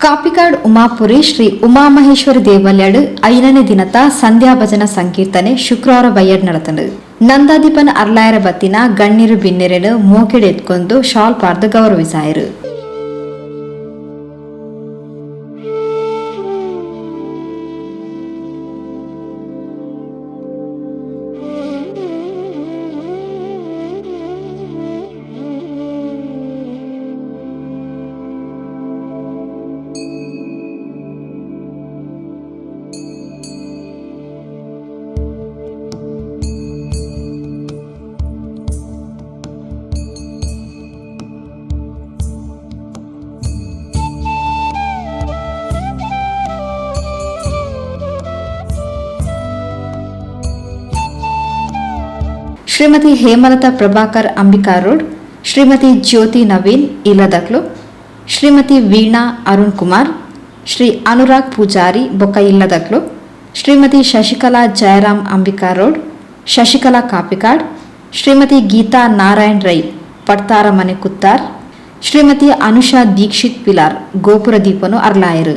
ಕಾಪಿಕಾಡ್ ಉಮಾಪುರಿ ಶ್ರೀ ಉಮಾಮಹೇಶ್ವರಿ ದೇವಾಲಯಡ್ 5ನೇ ದಿನದ ಸಂಧ್ಯಾ ಭಜನ ಸಂಕೀರ್ತನೆ ಶುಕ್ರವಾರ ಬಯ್ಯಡ್ ನಡೆತಂಡು. ನಂದಾದೀಪನ್ ಅರ್ಲಾಯರ ಬತ್ತಿನ ಗಣ್ಯರು ಬಿನ್ನೆರೆನು ಮೋಕೆಡ್ ಎತ್ಕೊಂಡು ಶಾಲ್ ಪಾರ್ದು ಗೌರವಿಸಾಯರು. ಶ್ರೀಮತಿ ಹೇಮಲತಾ ಪ್ರಭಾಕರ್ ಅಂಬಿಕಾ ರೋಡ್, ಶ್ರೀಮತಿ ಜ್ಯೋತಿ ನವೀನ್ ಇಲ್ಲದಕ್ಲು, ಶ್ರೀಮತಿ ವೀಣಾ ಅರುಣ್ ಕುಮಾರ್, ಶ್ರೀ ಅನುರಾಗ್ ಪೂಜಾರಿ ಬೊಕ್ಕ ಇಲ್ಲದಕ್ಲು, ಶ್ರೀಮತಿ ಶಶಿಕಲಾ ಜಯರಾಮ್ ಅಂಬಿಕಾ ರೋಡ್, ಶಶಿಕಲಾ ಕಾಪಿಕಾಡ್, ಶ್ರೀಮತಿ ಗೀತಾ ನಾರಾಯಣ್ ರೈ ಪಡ್ತಾರ ಮನೆ ಕುತ್ತಾರ್, ಶ್ರೀಮತಿ ಅನುಷಾ ದೀಕ್ಷಿತ್ ಪಿಲಾರ್ ಗೋಪುರ ದೀಪನು ಅರ್ಲಾಯರು.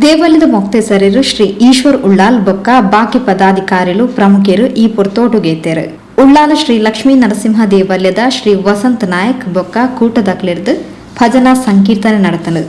ದೇವಾಲಯದ ಮೊಕ್ತೇಸರರು ಶ್ರೀ ಈಶ್ವರ್ ಉಳ್ಳಾಲ್ ಬೊಕ್ಕ ಬಾಕಿ ಪದಾಧಿಕಾರಿಗಳು ಪ್ರಮುಖರು ಈ ಪೊರ್ತೋಟುಗೇತರು. ಉಳ್ಳಾಲ ಶ್ರೀ ಲಕ್ಷ್ಮೀ ನರಸಿಂಹ ದೇವಾಲಯದ ಶ್ರೀ ವಸಂತ ನಾಯಕ್ ಬೊಕ್ಕ ಕೂಟದಕ್ಲಿರ್ದು ಭಜನಾ ಸಂಕೀರ್ತನೆ ನಡೆತನು.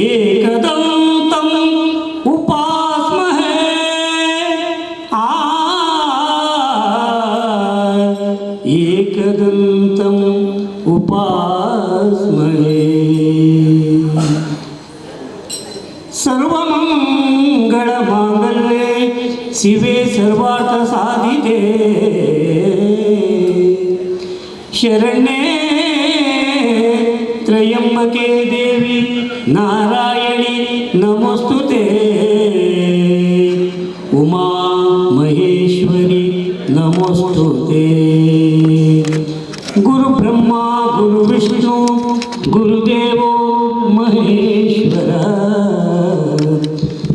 एकदंतं उपास्महे एकदंतं उपास्महे सर्वमंगलमांगल्ये शिवे सर्वार्थसाधिते शरण्ये त्र्यंबके देवी नारायणी नमोस्तुते उमा महेश्वरी नमोस्तुते गुरु ब्रह्मा गुरु विष्णु गुरुदेवो महेश्वर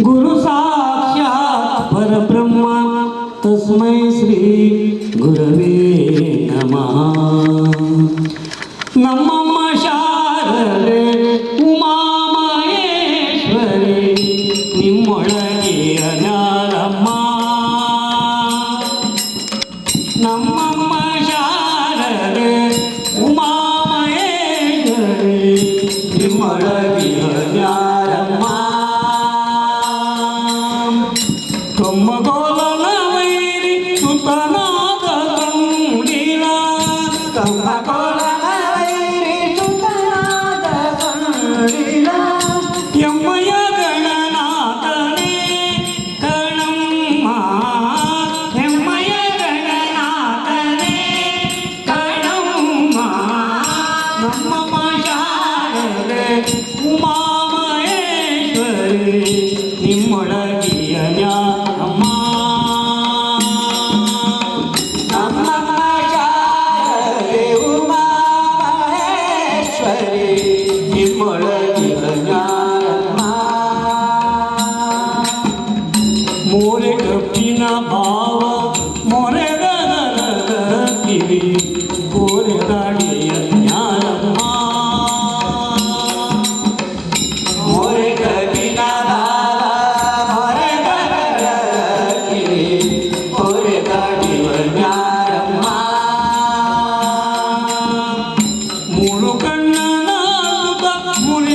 गुरु साक्षात् परब्रह्म तस्मै श्री गुरवे नमः. नमः शारदे उमा महेश्वरी निಮ್ಮೊಳಗಿಯ ಜ್ಞಾನಮ್ಮ. ನಮ್ಮಮ್ಮ ಶಾರದೆ ಉಮಾ ಮಹೇಶ್ವರಿ ನಿಮ್ಮೊಳಗಿಯ ಜ್ಞಾನಮ್ಮ. ಕಮ್ಮಗೋಲನ ವೈರಿ ಸುತನಾದ ಕಂಡಿಲ ಕಮ್ಮಗೋಲನ ಯಮ್ಮಯ ಗಣನಾಥನೇ ಕಣಮ್ಮ. ಯಮ್ಮಯ ಗಣನಾಥನೇ ಕಣಮ್ಮ. ನಮ್ಮಮ್ಮ ಶಾರದೆ ಉಮಾ ಮಹೇಶ್ವರಿ ನಿಮ್ಮೊಳಗಿಯ ಜ್ಞಾನಮ್ಮ. ನಮ್ಮಮ್ಮ ಶಾರದೆ ಉಮಾ ಮಹೇಶ್ವರಿ ನಿಮ್ಮೊಳಗಿಯ ಜ್ಞಾನಮ್ಮ. ಮೋರೆ ಕಪ್ಪಿನ ಭಾವ ಮೊರೆಗದ ಕಿವಿ ಕೋರೆ ಗಾಡಿಯ ಜ್ಞಾನಮ್ಮ. ಮೋರೆ ಕಪ್ಪಿನ ಭಾವ ಮೊರೆಗದ ಕಿವಿ ಕೋರೆ ಗಾಡಿಯ ಜ್ಞಾನಮ್ಮ. ಮೂರು ಕಣ್ಣನ ಮುರಿ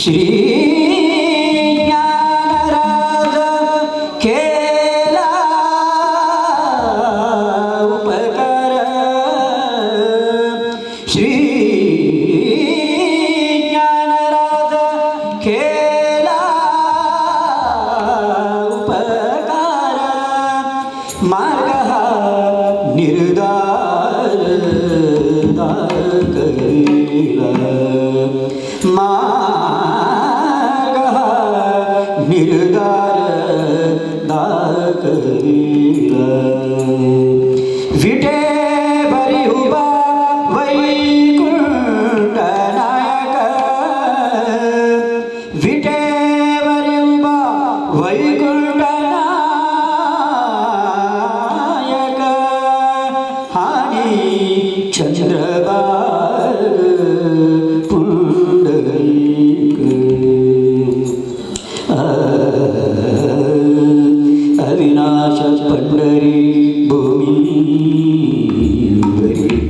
श्री ज्ञानराज केला उपकार श्री ज्ञानराज केला उपकार मार्ग निर्धार करीला मार्ग निर्धार करीला विटे बरी उबा वैकुंठ नायक विटे बरी उबा वैकुंठ नायक हानी चंद्रबाग पुंडरीक अविनाश पंढरी भूमी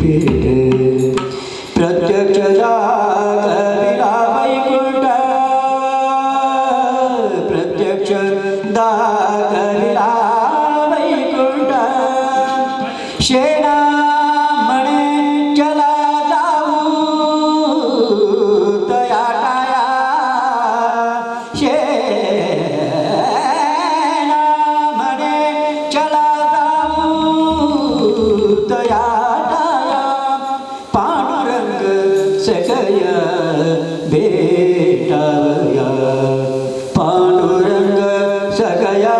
पेट प्रत्यक्ष दाखविला वैकुंठ प्रत्यक्ष दाखविला वैकुंठ शेणा म्हणे चला जाऊ तया टाया शेणा म्हणे चला जाऊ तया टाया पांडुरंग सगय भेटावया पांडुरंग सगया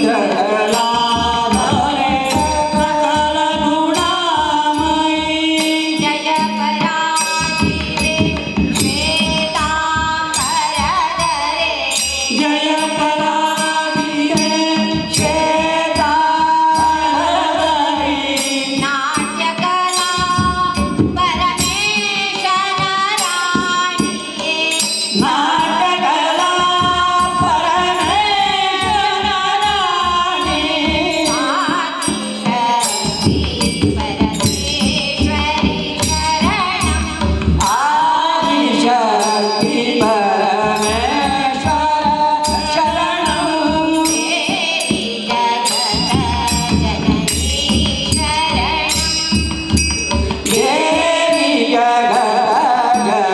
प्रहलादरे सकल गुणामयी जय पराशिवे श्वेताम्बरधरे जय पराशिवे श्वेताम्बरधरे नाट्यकला परमेशन राणिये नाटकला परमेश्वर राणी आदिशक्ति परमेश्वरि शरणम् आदिशक्ति परमेश्वर शरणं देवी जगत जननी शरणम् देवी जगज्जननी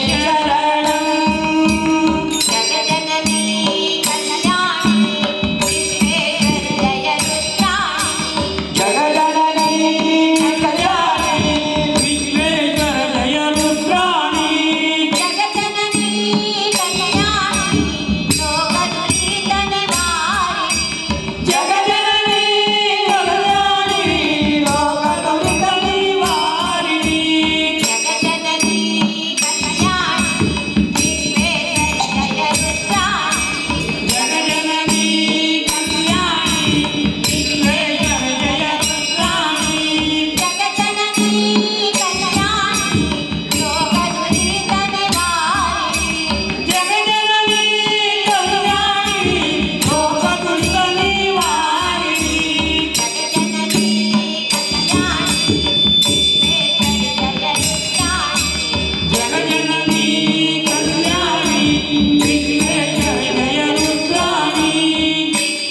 शरणं जगजननी कल्याणी विश्वेश्वर जय रुद्राणी जगजननी कल्याणी विश्वेश्वर जय रुद्राणी जगजननी कल्याणी लोकदुरित निवारिणी जगजननी कल्याणी लोकदुरित निवारिणी जगजननी कल्याणी विश्वेश्वर जय रुद्राणी जगजननी कल्याणी विश्वेश्वर जय रुद्राणी जगजननी कल्याणी लोकदुरित निवारिणी जगजननी कल्याणी लोकदुरित निवारिणी जगजननी कल्याणी विश्वेश्वर जय रुद्राणी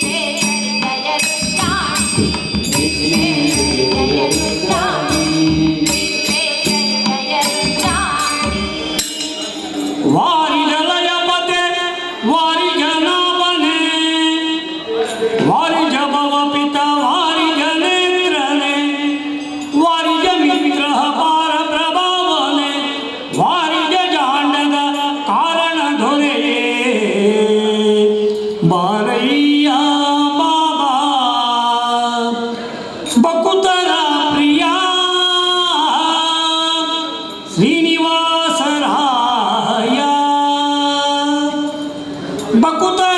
जगजननी वारी जलयपते वारी जनावने वारी जभव पिता वारी जनेत्रने वारी जमित्र पार प्रभावने वारी जांडद कारण धोरे बारैया बाबा बकुतरा प्रिया श्रीनिवास राया बकुतरा